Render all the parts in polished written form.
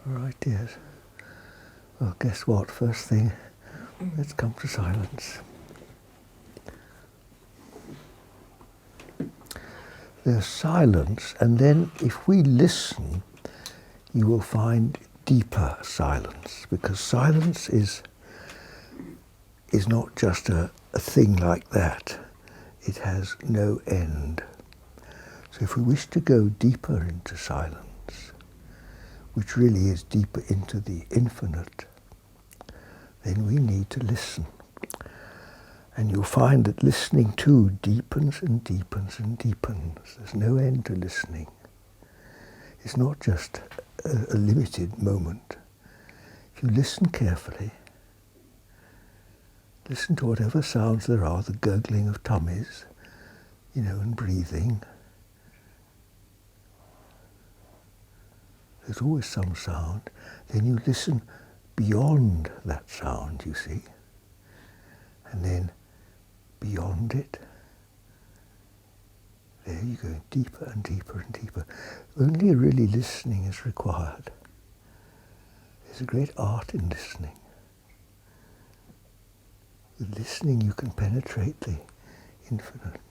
All right, dears. Well, guess what? First thing, let's come to silence. There's silence, and then if we listen, you will find deeper silence, because silence is not just a thing like that. It has no end. So if we wish to go deeper into silence, which really is deeper into the infinite, then we need to listen. And you'll find that listening too deepens and deepens and deepens. There's no end to listening. It's not just a limited moment. If you listen carefully, listen to whatever sounds there are, the gurgling of tummies, and breathing. There's always some sound. Then you listen beyond that sound, you see. And then beyond it, there you go, deeper and deeper and deeper. Only really listening is required. There's a great art in listening. With listening you can penetrate the infinite.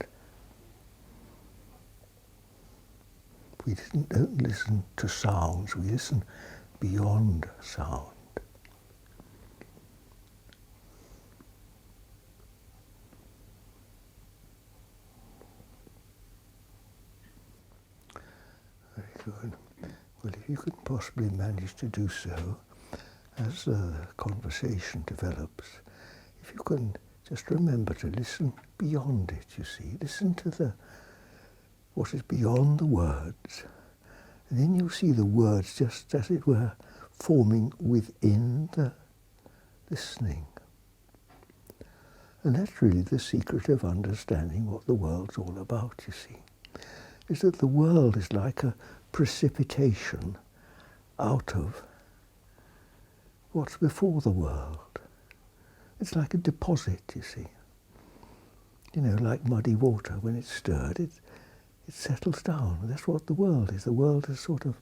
We don't listen to sounds, we listen beyond sound. Very good. Well, if you could possibly manage to do so, as the conversation develops, if you can just remember to listen beyond it, you see. Listen to what is beyond the words. And then you'll see the words just, as it were, forming within the listening. And that's really the secret of understanding what the world's all about, you see. Is that the world is like a precipitation out of what's before the world. It's like a deposit, you see. Like muddy water, when it's stirred, it settles down. That's what the world is. The world is sort of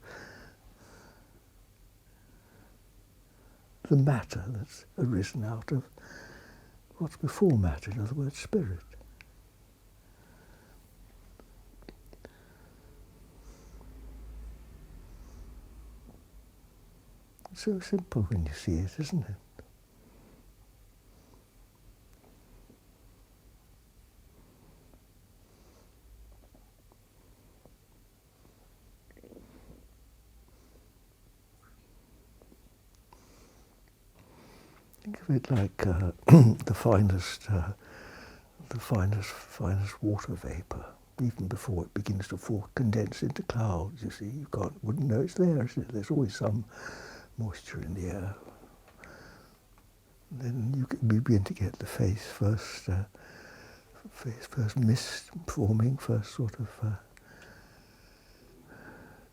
the matter that's arisen out of what's before matter, in other words, spirit. It's so simple when you see it, isn't it? Think of it like the finest water vapor. Even before it begins to condense into clouds, you see, wouldn't know it's there, is it? There's always some moisture in the air. Then you begin to get the first mist forming, first sort of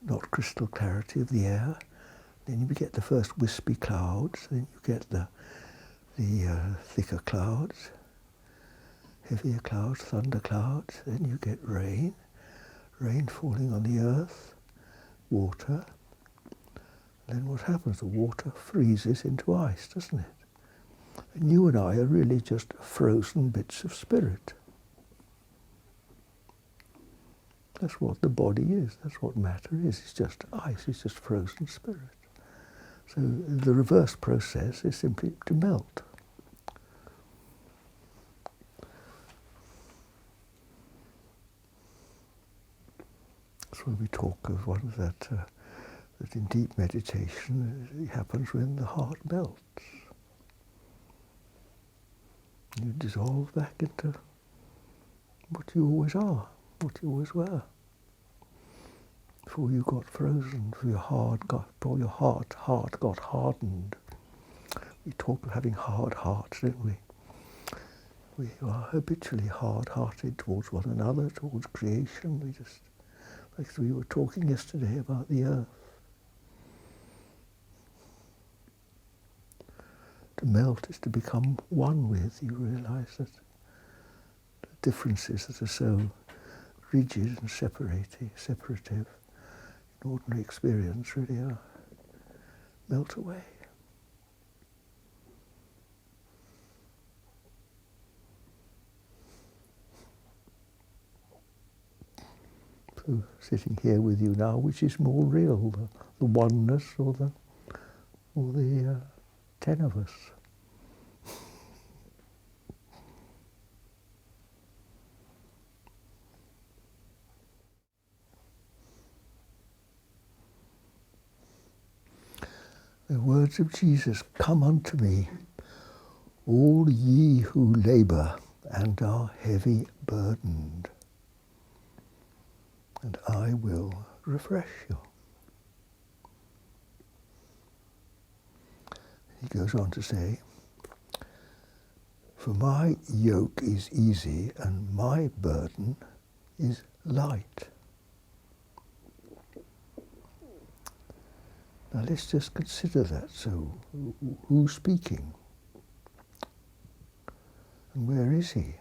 not crystal clarity of the air. Then you get the first wispy clouds. Then you get the thicker clouds, heavier clouds, thunder clouds. Then you get rain falling on the earth, water. Then what happens? The water freezes into ice, doesn't it? And you and I are really just frozen bits of spirit. That's what the body is. That's what matter is. It's just ice. It's just frozen spirit. So the reverse process is simply to melt. That's why we talk of one that in deep meditation it happens when the heart melts. You dissolve back into what you always are, what you always were. Before you got frozen, before your heart got hardened. We talk of having hard hearts, don't we? We are habitually hard-hearted towards one another, towards creation. Like we were talking yesterday about the earth. To melt is to become one with. You realise that the differences that are so rigid and separative in ordinary experience really are melt away. So sitting here with you now, which is more real, the oneness or the 10 of us? The words of Jesus, "Come unto me, all ye who labour and are heavy burdened, and I will refresh you." He goes on to say, "For my yoke is easy and my burden is light." Now let's just consider that. So, who's speaking? And where is he?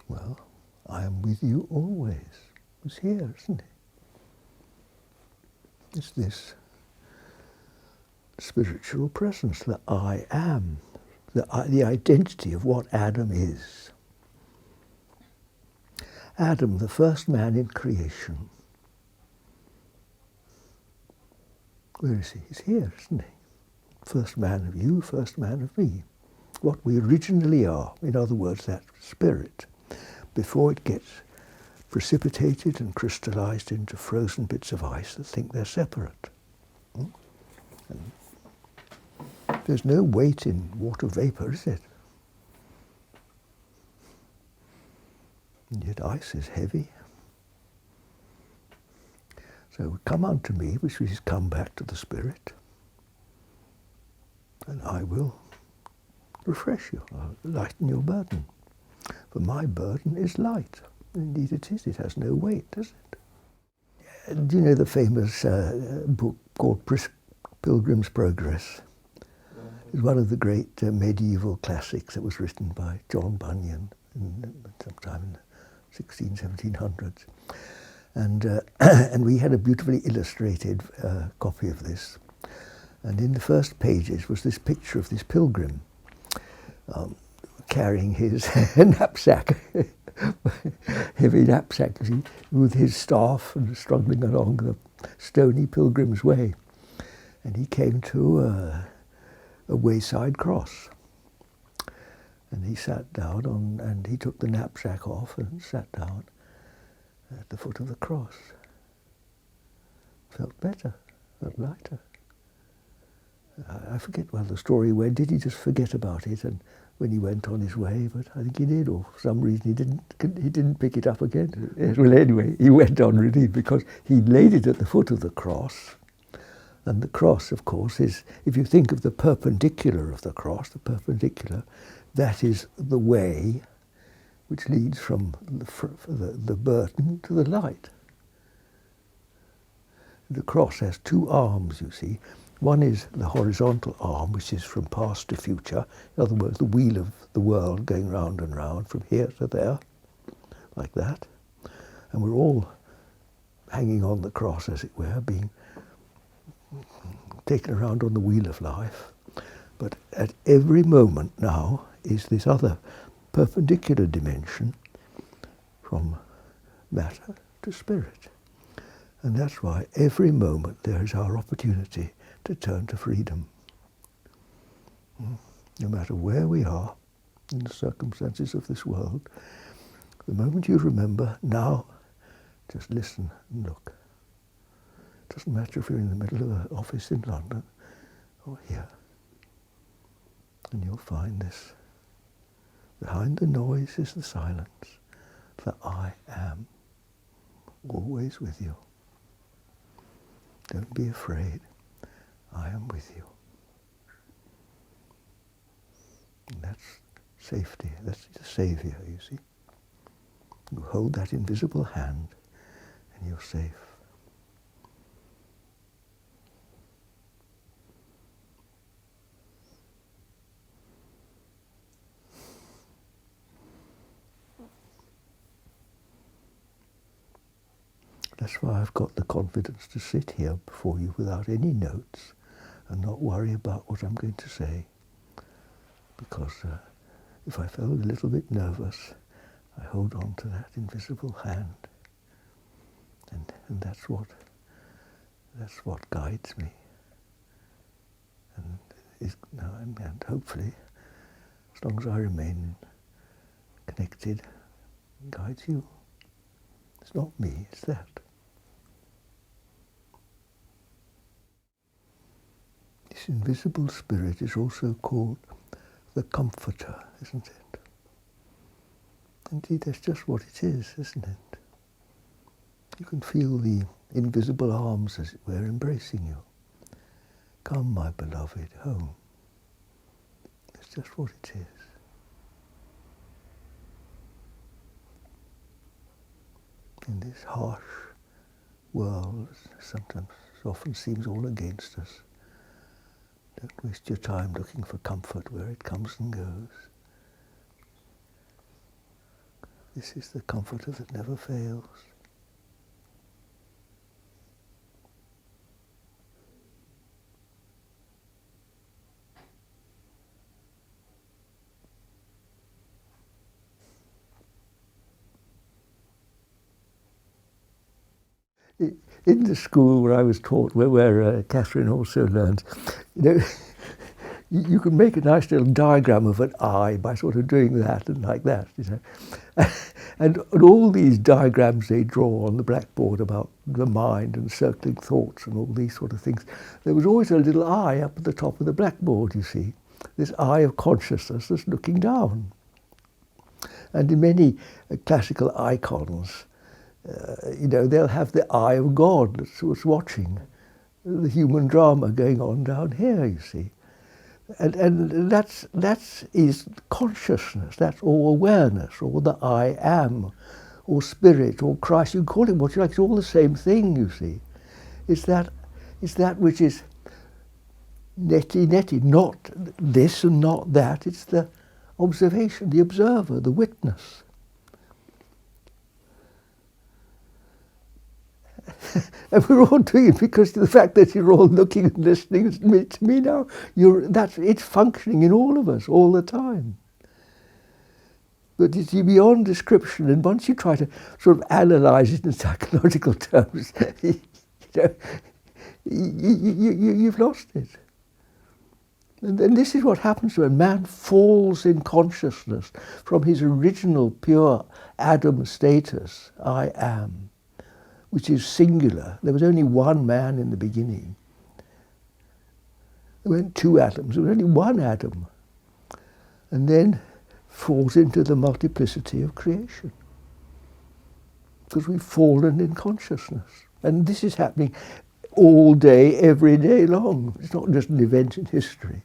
Well, I am with you always. It's here, isn't it? It's this spiritual presence, the I am, the identity of what Adam is. Adam, the first man in creation. Where is he? He's here, isn't he? First man of you, first man of me. What we originally are, in other words, that spirit, before it gets precipitated and crystallized into frozen bits of ice that think they're separate. And there's no weight in water vapor, is it? And yet ice is heavy. So come unto me, which is come back to the spirit, and I will refresh you, I'll lighten your burden. For my burden is light. Indeed it is, it has no weight, does it? Do you know the famous book called Pilgrim's Progress? It's one of the great medieval classics that was written by John Bunyan sometime in the 1700s. And we had a beautifully illustrated copy of this. And in the first pages was this picture of this pilgrim carrying his knapsack, heavy knapsack, with his staff and struggling along the stony pilgrim's way. And he came to a wayside cross. And he sat down and he took the knapsack off and sat down at the foot of the cross. Felt better, felt lighter. I forget well the story went. Did he just forget about it and when he went on his way? But I think he did, or for some reason he didn't pick it up again. Well, anyway, he went on really because he laid it at the foot of the cross. And the cross, of course, is, if you think of the perpendicular of the cross, the perpendicular, that is the way which leads from the burden to the light. The cross has two arms, you see. One is the horizontal arm, which is from past to future. In other words, the wheel of the world going round and round from here to there, like that. And we're all hanging on the cross, as it were, being taken around on the wheel of life. But at every moment now is this other perpendicular dimension from matter to spirit. And that's why every moment there is our opportunity to turn to freedom. No matter where we are in the circumstances of this world, the moment you remember, now, just listen and look. It doesn't matter if you're in the middle of an office in London or here. And you'll find this. Behind the noise is the silence, for I am always with you. Don't be afraid. I am with you. And that's safety. That's the Saviour, you see. You hold that invisible hand and you're safe. That's why I've got the confidence to sit here before you without any notes and not worry about what I'm going to say. Because if I felt a little bit nervous, I hold on to that invisible hand. And that's what guides me. And hopefully, as long as I remain connected, guides you. It's not me, it's that. This invisible spirit is also called the Comforter, isn't it? Indeed, that's just what it is, isn't it? You can feel the invisible arms, as it were, embracing you. Come, my beloved, home. It's just what it is. In this harsh world, sometimes often seems all against us. Don't waste your time looking for comfort where it comes and goes. This is the comforter that never fails. In the school where I was taught, where Catherine also learns, you can make a nice little diagram of an eye by sort of doing that and like that, and all these diagrams they draw on the blackboard about the mind and circling thoughts and all these sort of things. There was always a little eye up at the top of the blackboard, you see, this eye of consciousness that's looking down. And in many classical icons, they'll have the eye of God that's watching the human drama going on down here, you see. And that is consciousness, that's all awareness, or the I am, or spirit, or Christ. You can call it what you like, it's all the same thing, you see. It's that which is neti, not this and not that. It's the observation, the observer, the witness. And we're all doing it because of the fact that you're all looking and listening to me now. It's functioning in all of us all the time. But it's beyond description, and once you try to sort of analyze it in psychological terms, you've lost it. And this is what happens when man falls in consciousness from his original pure Adam status, I am, which is singular. There was only one man in the beginning. There weren't two atoms, there was only one atom. And then falls into the multiplicity of creation. Because we've fallen in consciousness. And this is happening all day, every day long. It's not just an event in history.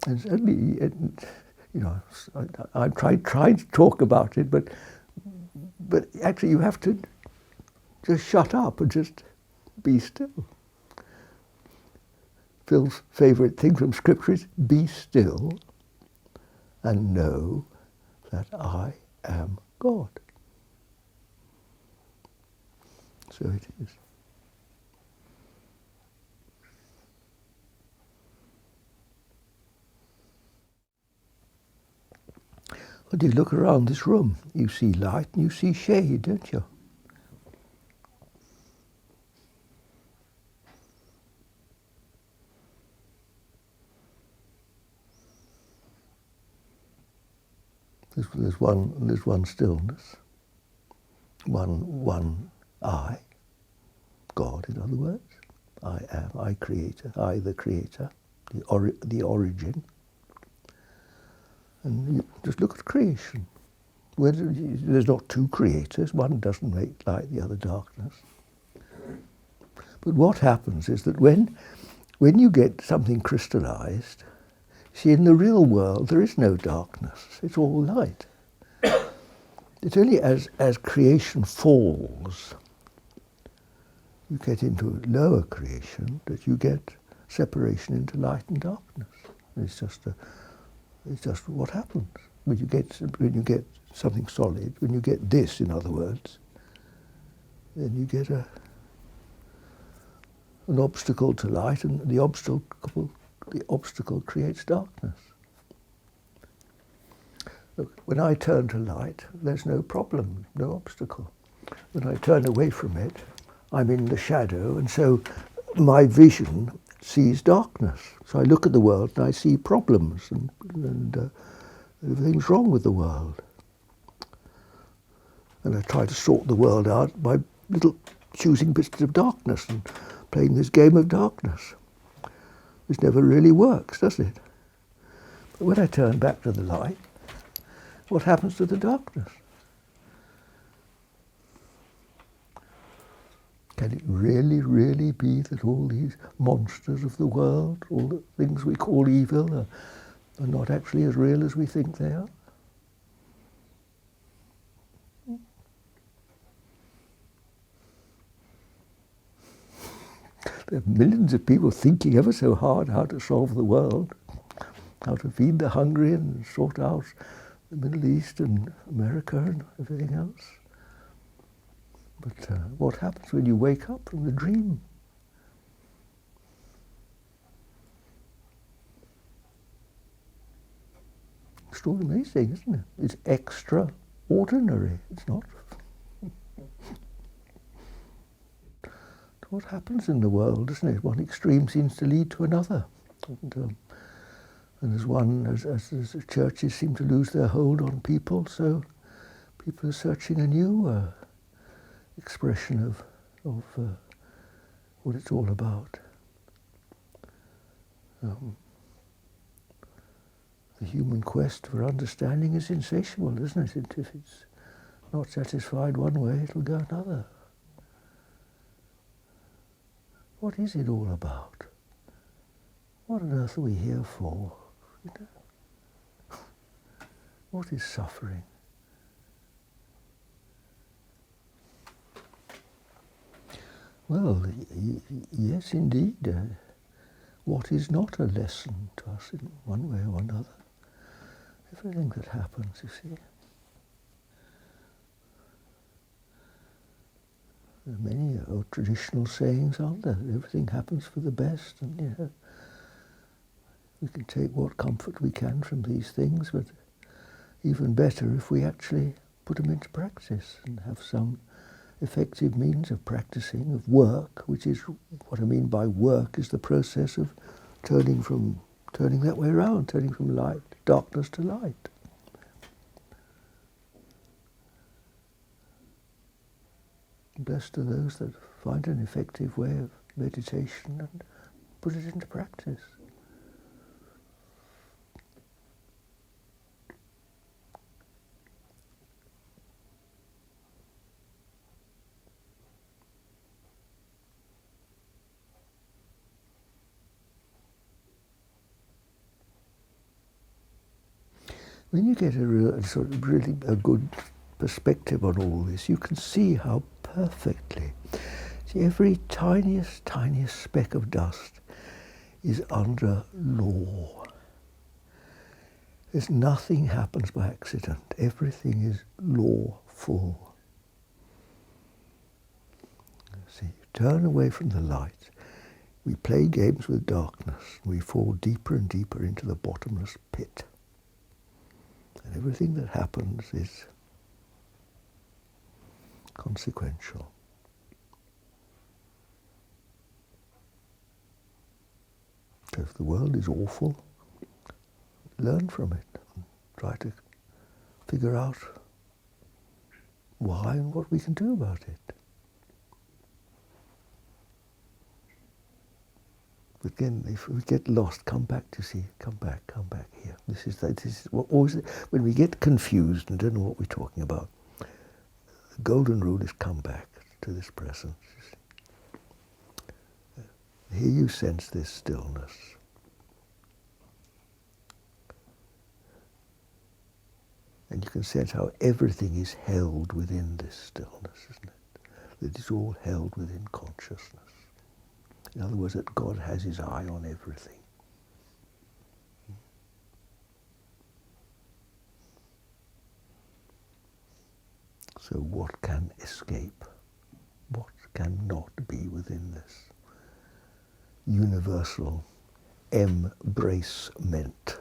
And certainly, I'm trying to talk about it, but actually you have to just shut up and just be still. Phil's favourite thing from Scripture is, be still and know that I am God. So it is. When you look around this room, you see light and you see shade, don't you? There's one stillness, one I, God in other words. I am, I creator, I the creator, the origin. And you just look at creation. There's not two creators, one doesn't make light, the other darkness. But what happens is that when you get something crystallized, see, in the real world there is no darkness, it's all light. It's only as creation falls, you get into lower creation, that you get separation into light and darkness. It's just what happens when you get something solid. When you get this, in other words, then you get an obstacle to light, and the obstacle creates darkness. Look, when I turn to light, there's no problem, no obstacle. When I turn away from it, I'm in the shadow, and so my vision sees darkness. So I look at the world and I see problems, and everything's wrong with the world. And I try to sort the world out by little choosing bits of darkness and playing this game of darkness. This never really works, does it? But when I turn back to the light, what happens to the darkness? Can it really, really be that all these monsters of the world, all the things we call evil, are not actually as real as we think they are? There are millions of people thinking ever so hard how to solve the world, how to feed the hungry and sort out the Middle East and America and everything else. But what happens when you wake up from the dream? Extraordinary thing, isn't it? It's extraordinary. It's not. What happens in the world, isn't it? One extreme seems to lead to another. And as churches seem to lose their hold on people, so people are searching a new expression of what it's all about. The human quest for understanding is insatiable, isn't it? If it's not satisfied one way, it'll go another. What is it all about? What on earth are we here for? What is suffering? Well, yes, indeed. What is not a lesson to us in one way or another? Everything that happens, you see. There are many traditional sayings, aren't there? Everything happens for the best, and we can take what comfort we can from these things, but even better if we actually put them into practice and have some effective means of practicing, of work, which is what I mean by work is the process of turning that way around, turning from darkness to light. Blessed are those that find an effective way of meditation and put it into practice. When you get a good perspective on all this, you can see how perfectly. See, every tiniest speck of dust is under law. There's nothing happens by accident. Everything is lawful. See, turn away from the light. We play games with darkness. We fall deeper and deeper into the bottomless pit. And everything that happens is consequential. So if the world is awful, learn from it and try to figure out why and what we can do about it. But again, if we get lost, come back here. This is what always, when we get confused and don't know what we're talking about, the golden rule is come back to this presence. Here you sense this stillness. And you can sense how everything is held within this stillness, isn't it? That it's all held within consciousness. In other words, that God has his eye on everything. So what can escape? What cannot be within this universal embracement?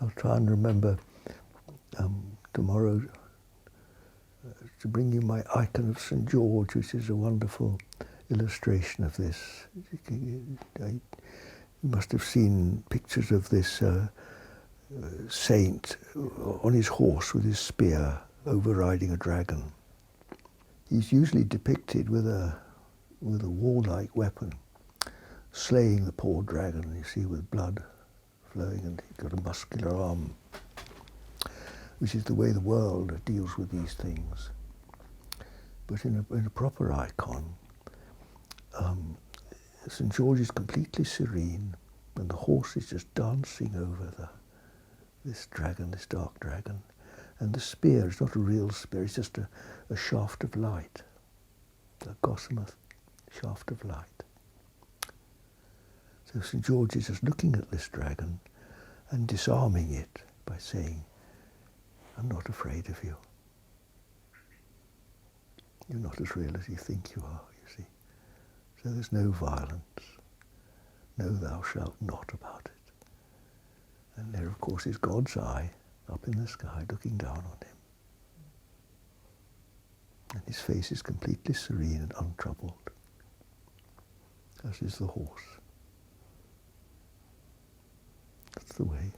I'll try and remember tomorrow to bring you my icon of St. George, which is a wonderful illustration of this. You must have seen pictures of this saint on his horse with his spear overriding a dragon. He's usually depicted with a warlike weapon, slaying the poor dragon, you see, with blood flowing, and he's got a muscular arm, which is the way the world deals with these things. But in a proper icon, St. George is completely serene, and the horse is just dancing over this dragon, this dark dragon. And the spear is not a real spear, it's just a shaft of light, a gossamer shaft of light. So St. George is just looking at this dragon and disarming it by saying, I'm not afraid of you. You're not as real as you think you are, you see. So there's no violence, no thou shalt not about it. And there, of course, is God's eye up in the sky looking down on him. And his face is completely serene and untroubled, as is the horse. That's the way.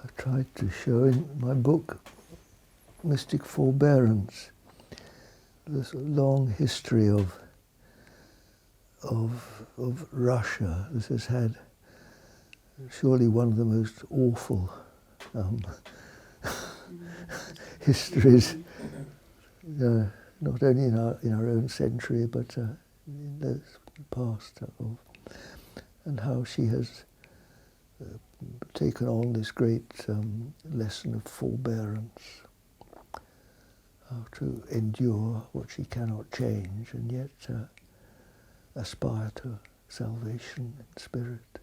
I've tried to show in my book, Mystic Forbearance, this long history of Russia. This has had surely one of the most awful histories, not only in our own century, but in those past, and how she has taken on this great lesson of forbearance, how to endure what she cannot change and yet aspire to salvation in spirit.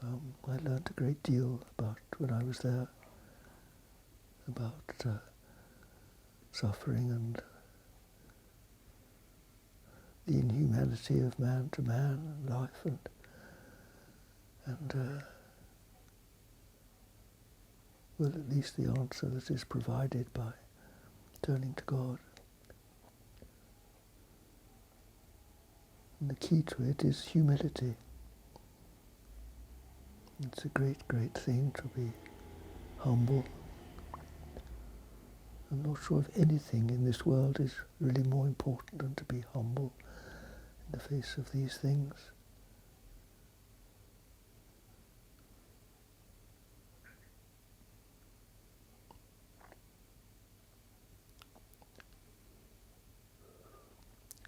I learned a great deal about, when I was there, about suffering and the inhumanity of man to man and life, and well, at least the answer that is provided by turning to God. And the key to it is humility. It's a great, great thing to be humble. I'm not sure if anything in this world is really more important than to be humble in the face of these things.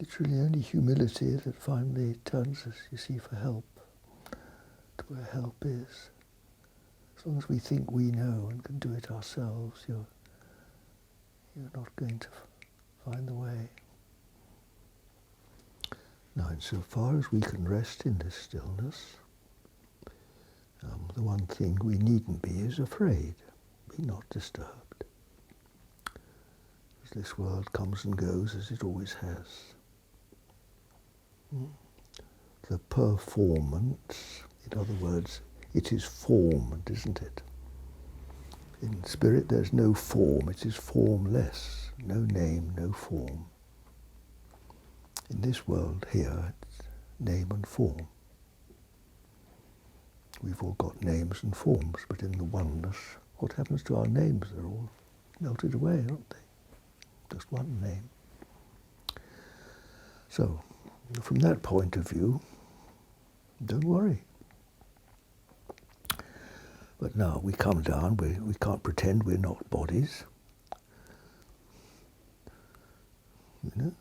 It's really only humility that finally turns us, you see, for help, to where help is. As long as we think we know and can do it ourselves, you're not going to find the way. Now, insofar as we can rest in this stillness, the one thing we needn't be is afraid. Be not disturbed. As this world comes and goes as it always has. The performance, in other words, it is formed, isn't it? In spirit there's no form, it is formless, no name, no form. In this world here, it's name and form. We've all got names and forms, but in the oneness, what happens to our names? They're all melted away, aren't they? just one name. So, from that point of view, don't worry. But now we come down, we can't pretend we're not bodies. You know?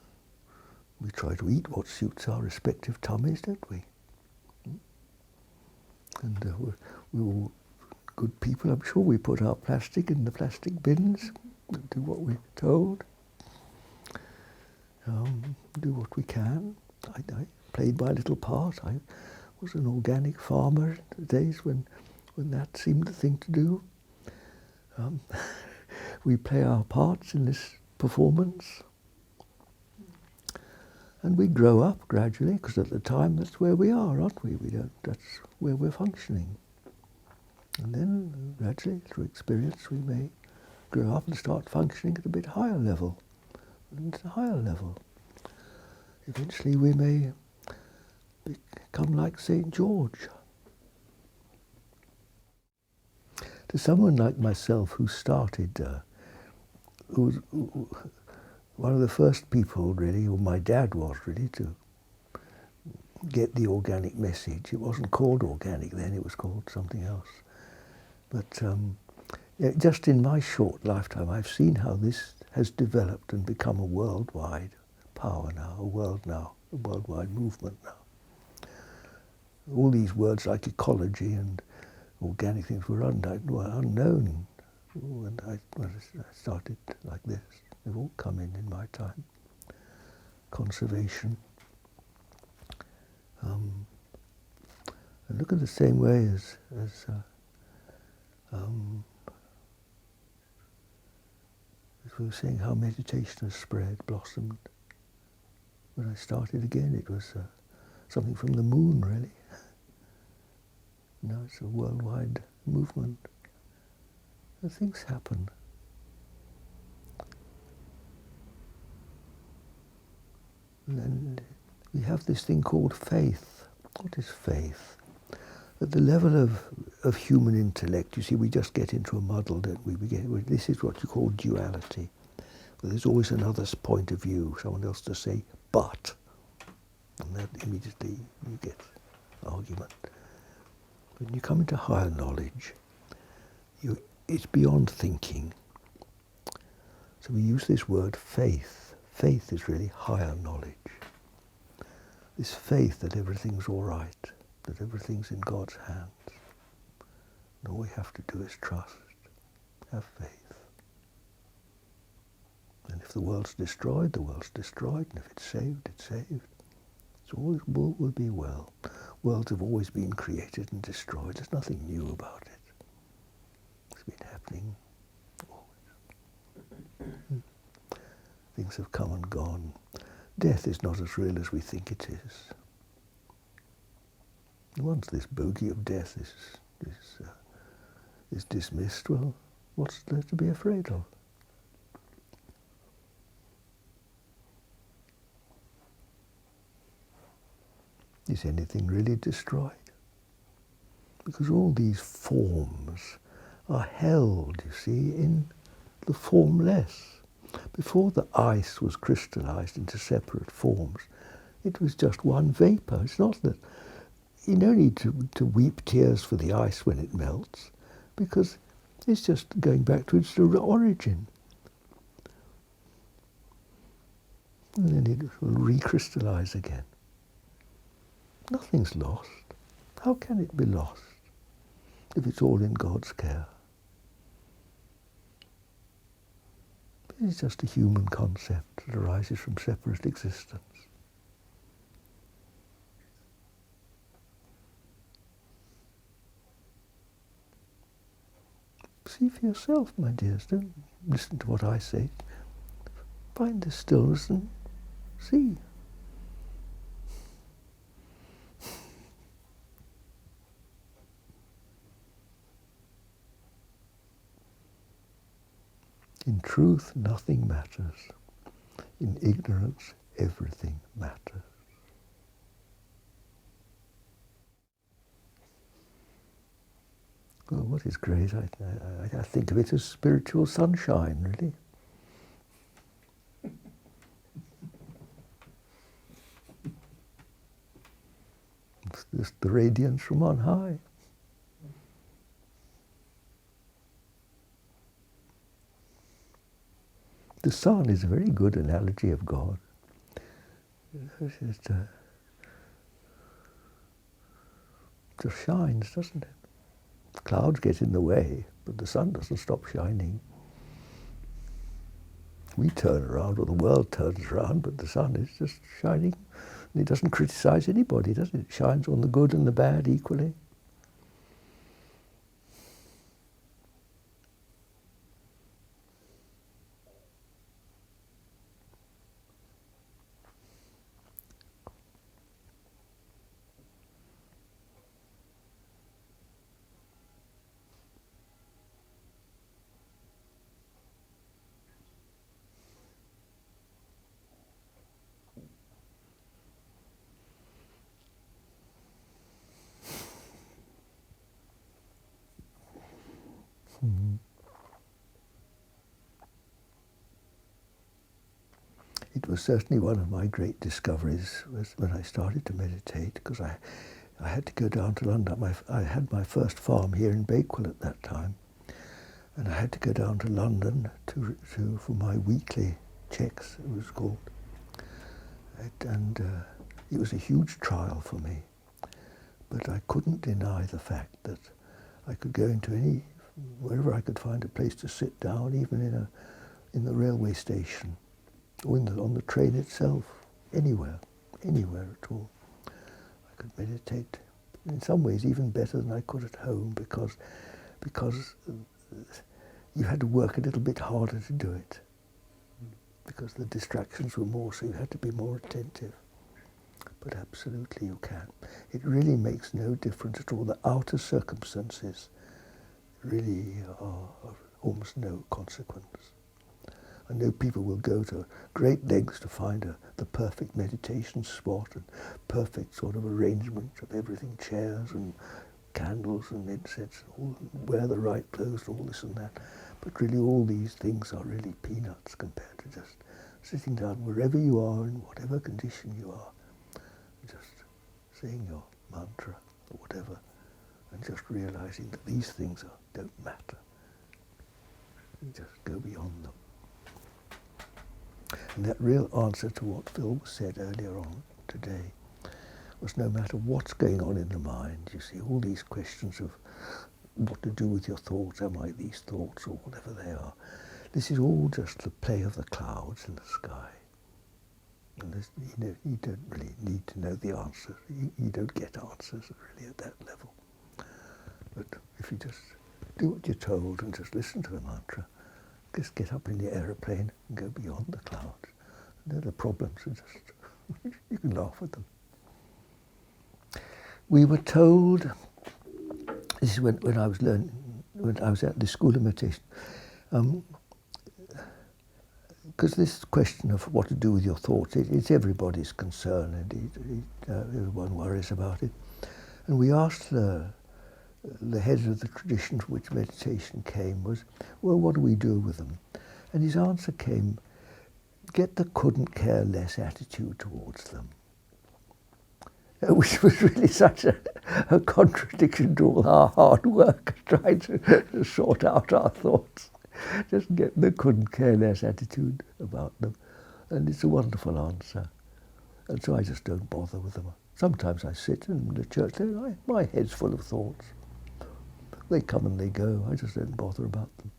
We try to eat what suits our respective tummies, don't we? And we're all good people. I'm sure we put our plastic in the plastic bins, do what we're told, do what we can. I played my little part. I was an organic farmer in the days when that seemed the thing to do. We play our parts in this performance. And we grow up gradually, because at the time that's where we are, aren't we? That's where we're functioning. And then gradually, through experience, we may grow up and start functioning at a bit higher level, and at a higher level. Eventually we may become like St. George. To someone like myself who started, who was one of the first people really, or my dad was really, to get the organic message. It wasn't called organic then, it was called something else. But just in my short lifetime, I've seen how this has developed and become a worldwide power now, a worldwide movement now. All these words like ecology and organic things were unknown when I started like this. They've all come in my time. Conservation. And look at the same way as we were saying, how meditation has spread, blossomed. When I started again, it was something from the moon, really. Now it's a worldwide movement. And things happen. And then we have this thing called faith. What is faith? At the level of human intellect, you see, we just get into a muddle, don't we? This is what you call duality. Well, there's always another point of view, someone else to say, but. And then immediately you get argument. When you come into higher knowledge, it's beyond thinking. So we use this word faith. Faith is really higher knowledge. This faith that everything's all right, that everything's in God's hands. And all we have to do is trust, have faith. And if the world's destroyed, the world's destroyed. And if it's saved, it's saved. So all will be well. Worlds have always been created and destroyed. There's nothing new about it. It's been happening always. Things have come and gone. Death is not as real as we think it is. Once this bogey of death is dismissed, well, what's there to be afraid of? Is anything really destroyed? Because all these forms are held, you see, in the formless. Before the ice was crystallized into separate forms, it was just one vapor. It's not that you don't need to weep tears for the ice when it melts, because it's just going back to its origin. And then it will recrystallize again. Nothing's lost. How can it be lost if it's all in God's care? It's just a human concept that arises from separate existence. See for yourself, my dears. Don't listen to what I say. Find the stillness and see. In truth, nothing matters. In ignorance, everything matters. Well, what is great, I think of it as spiritual sunshine, really. just the radiance from on high. The sun is a very good analogy of God. It just shines, doesn't it? The clouds get in the way, but the sun doesn't stop shining. We turn around, or the world turns around, but the sun is just shining. And it doesn't criticize anybody, does it? It shines on the good and the bad equally. It was certainly one of my great discoveries was when I started to meditate, because I had to go down to London. I had my first farm here in Bakewell at that time, and I had to go down to London for my weekly checks, it was called. It was a huge trial for me, but I couldn't deny the fact that I could go into wherever I could find a place to sit down, even in the railway station, or on the train itself, anywhere at all. I could meditate, in some ways even better than I could at home, because you had to work a little bit harder to do it, because the distractions were more, so you had to be more attentive. But absolutely you can. It really makes no difference at all. The outer circumstances really are of almost no consequence. I know people will go to great lengths to find the perfect meditation spot and perfect sort of arrangement of everything, chairs and candles and incense, wear the right clothes, all this and that. But really all these things are really peanuts compared to just sitting down wherever you are, in whatever condition you are, just saying your mantra or whatever, and just realizing that these things don't matter. You just go beyond them. And that real answer to what Phil said earlier on today was, no matter what's going on in the mind, you see, all these questions of what to do with your thoughts, am I these thoughts, or whatever they are, this is all just the play of the clouds in the sky. And you don't really need to know the answers. You don't get answers really at that level. But if you just do what you're told and just listen to the mantra, just get up in the aeroplane and go beyond the clouds. And the problems are just, you can laugh at them. We were told, this is when I was when I was at the school of meditation, because this question of what to do with your thoughts, it's everybody's concern, and everyone worries about it. And we asked the head of the tradition from which meditation came was, well, what do we do with them? And his answer came, get the couldn't care less attitude towards them. Which was really such a contradiction to all our hard work trying to sort out our thoughts. Just get the couldn't care less attitude about them. And it's a wonderful answer. And so I just don't bother with them. Sometimes I sit in the church there, my head's full of thoughts. They come and they go. I just don't bother about them.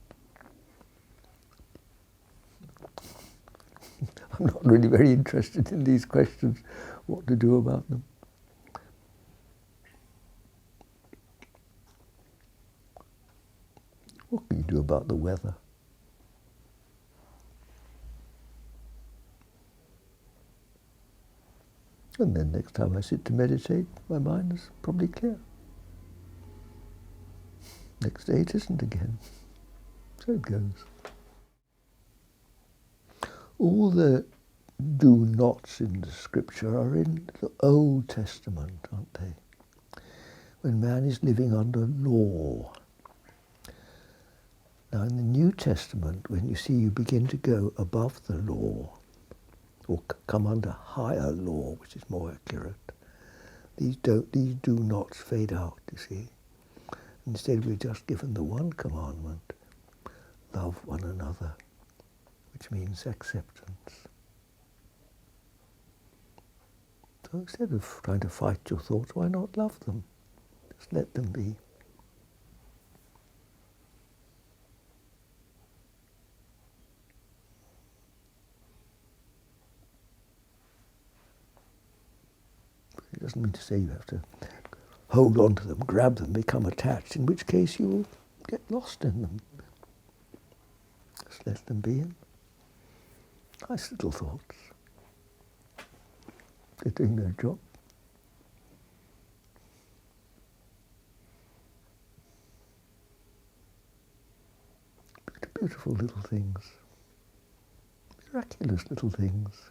I'm not really very interested in these questions, what to do about them. What can you do about the weather? And then next time I sit to meditate, my mind is probably clear. Next day it isn't again. So it goes. All the do-nots in the scripture are in the Old Testament, aren't they? When man is living under law. Now in the New Testament, when you begin to go above the law, or come under higher law, which is more accurate, These do not fade out, you see. Instead we're just given the one commandment, love one another, which means acceptance. So instead of trying to fight your thoughts, why not love them? Just let them be. It doesn't mean to say you have to hold on to them, grab them, become attached, in which case you will get lost in them. Just let them be in. Nice little thoughts. They're doing their job. Beautiful little things. Miraculous little things.